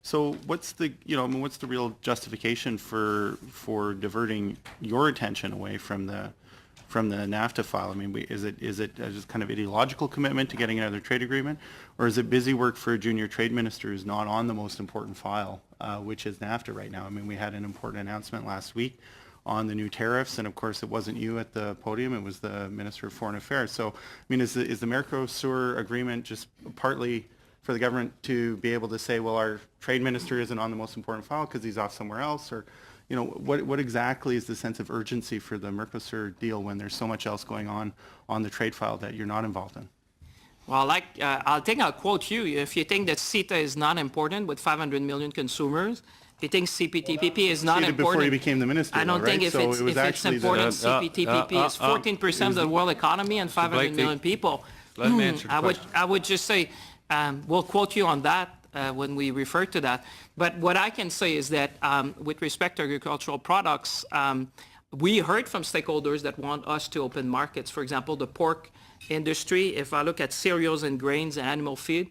So what's the, I mean, what's the real justification for diverting your attention away from the NAFTA file? I mean, is it just kind of ideological commitment to getting another trade agreement, or is it busy work for a junior trade minister who's not on the most important file, which is NAFTA right now? I mean, we had an important announcement last week on the new tariffs, and of course it wasn't you at the podium, it was the Minister of Foreign Affairs. So, I mean, is the Mercosur agreement just partly for the government to be able to say, well, our trade minister isn't on the most important file because he's off somewhere else, or what exactly is the sense of urgency for the Mercosur deal when there's so much else going on the trade file that you're not involved in? Well, I'll quote you. If you think that CETA is not important with 500 million consumers, if you think CPTPP is not important, before you became the minister, I don't think if it's important, CPTPP is 14% of the world economy and 500 million people. Let me answer the question. I would just say, we'll quote you on that when we refer to that. But what I can say is that with respect to agricultural products, we heard from stakeholders that want us to open markets. For example, the pork industry, if I look at cereals and grains and animal feed,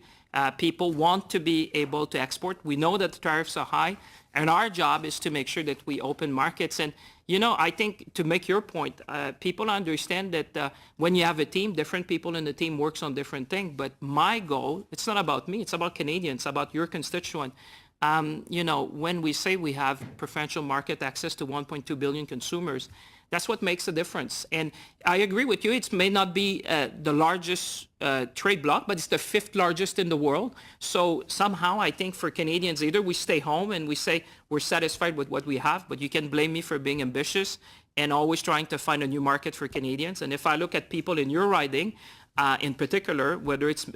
people want to be able to export. We know that the tariffs are high, and our job is to make sure that we open markets. And, I think to make your point, people understand that when you have a team, different people in the team works on different things. But my goal, it's not about me, it's about Canadians, it's about your constituent. When we say we have preferential market access to 1.2 billion consumers, that's what makes a difference. And I agree with you, it may not be the largest trade bloc, but it's the 5th largest in the world. So somehow I think for Canadians, either we stay home and we say we're satisfied with what we have, but you can blame me for being ambitious and always trying to find a new market for Canadians. And if I look at people in your riding, in particular, whether it's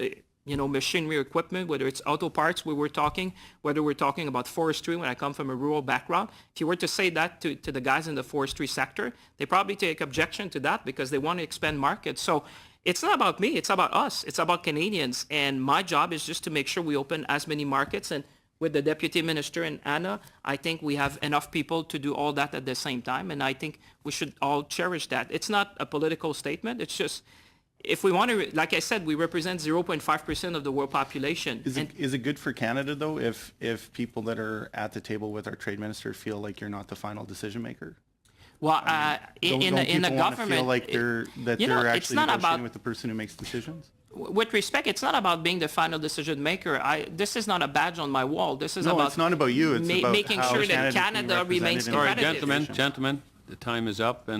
machinery or equipment, whether it's auto parts, whether we're talking about forestry, when I come from a rural background, if you were to say that to the guys in the forestry sector, they probably take objection to that because they want to expand markets. So it's not about me, it's about us, it's about Canadians. And my job is just to make sure we open as many markets. And with the Deputy Minister and Anna, I think we have enough people to do all that at the same time. And I think we should all cherish that. It's not a political statement, it's just, if we want to, like I said, we represent 0.5% of the world population. Is it good for Canada, though, if people that are at the table with our trade minister feel like you're not the final decision maker? Well, in the government, feel like they're actually negotiating with the person who makes decisions? With respect, it's not about being the final decision maker. This is not a badge on my wall. This is it's not about you. It's about making sure that Canada remains competitive. All right, gentlemen, the time is up. And